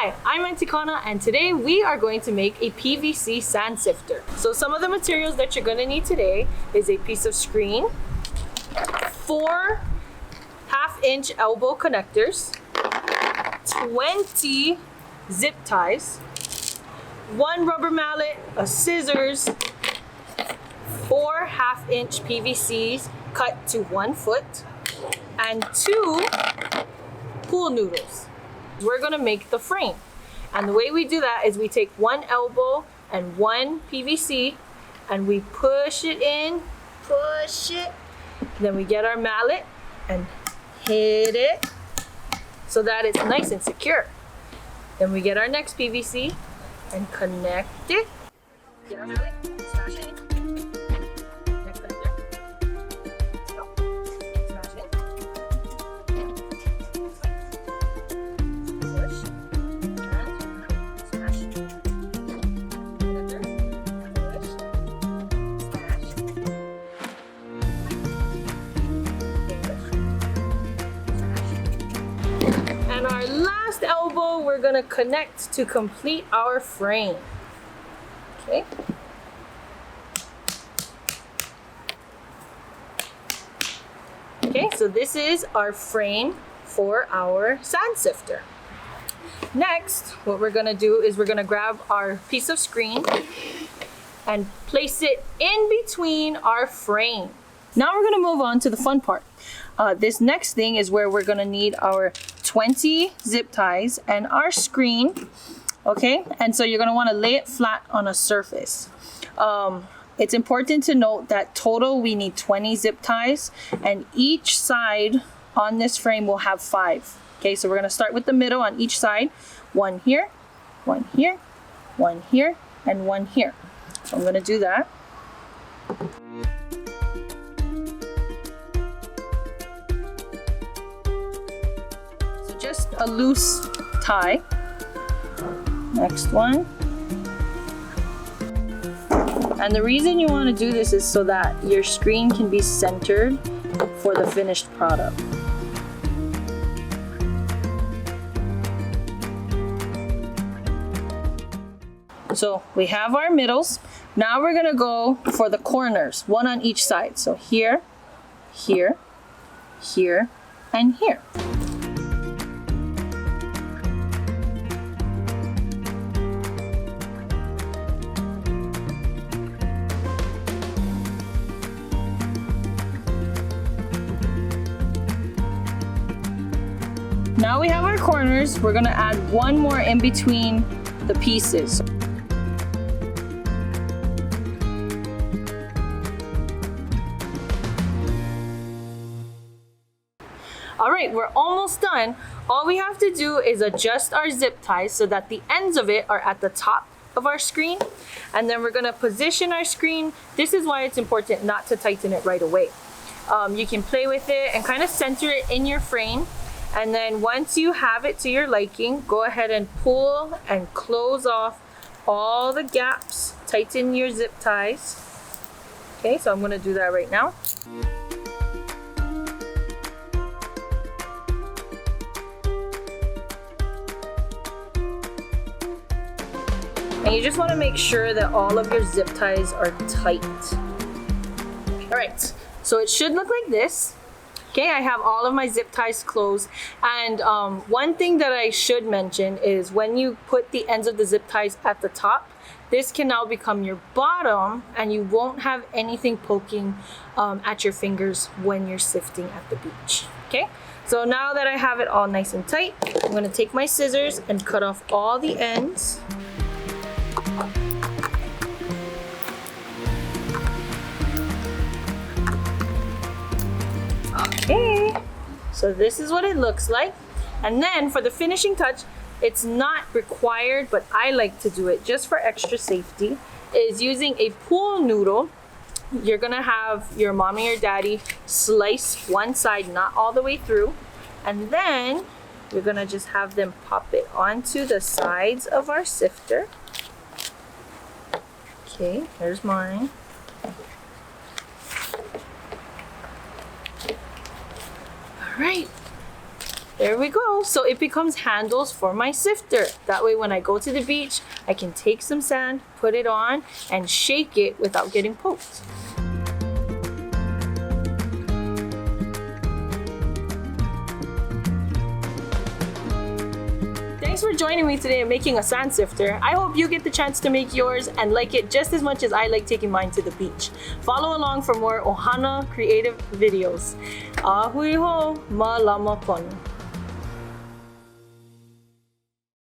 Hi, I'm Aunty Kana, and today we are going to make a PVC sand sifter. So some of the materials that you're going to need today is a piece of screen, 4 half-inch elbow connectors, 20 zip ties, 1 rubber mallet, a scissors, 4 half-inch PVCs cut to 1 foot, and 2 pool noodles. We're gonna make the frame. And the way we do that is we take 1 elbow and 1 PVC and we push it in, push it. Then we get our mallet and hit it so that it's nice and secure. Then we get our next PVC and connect it. Get our mallet, smash it in. Next connector. Let's go. Smash it in. Push and smash. Connector. Push. Smash. And our last elbow, we're gonna connect to complete our frame. Okay. Okay, so this is our frame for our sand sifter. Next, what we're gonna do is we're gonna grab our piece of screen and place it in between our frame. Now we're gonna move on to the fun part. This next thing is where we're gonna need our 20 zip ties and our screen, okay? And so you're gonna wanna lay it flat on a surface. It's important to note that total we need 20 zip ties and each side on this frame will have 5. Okay, so we're gonna start with the middle on each side. 1 here, 1 here, 1 here, and 1 here. So I'm gonna do that. Just a loose tie. Next one. And the reason you want to do this is so that your screen can be centered for the finished product. So we have our middles. Now we're going to go for the corners, 1 on each side. So here, here, here, and here. Now we have our corners. We're gonna add 1 more in between the pieces. All right, we're almost done. All we have to do is adjust our zip ties so that the ends of it are at the top of our screen. And then we're gonna position our screen. This is why it's important not to tighten it right away. You can play with it and kind of center it in your frame. And then once you have it to your liking, go ahead and pull and close off all the gaps. Tighten your zip ties. Okay, so I'm gonna do that right now. And you just wanna make sure that all of your zip ties are tight. All right, so it should look like this. Okay, I have all of my zip ties closed. And one thing that I should mention is when you put the ends of the zip ties at the top, this can now become your bottom and you won't have anything poking at your fingers when you're sifting at the beach. Okay, so now that I have it all nice and tight, I'm gonna take my scissors and cut off all the ends. Okay, so this is what it looks like. And then for the finishing touch, it's not required, but I like to do it just for extra safety, is using a pool noodle. You're gonna have your mommy or daddy slice one side, not all the way through. And then you're gonna just have them pop it onto the sides of our sifter. Okay, here's mine. All right, There we go. So it becomes handles for my sifter. That way when I go to the beach, I can take some sand, put it on, and shake it without getting poked. Thanks for joining me today in making a sand sifter. I hope you get the chance to make yours and like it just as much as I like taking mine to the beach. Follow along for more ohana creative videos. Ahui ho, malama pono.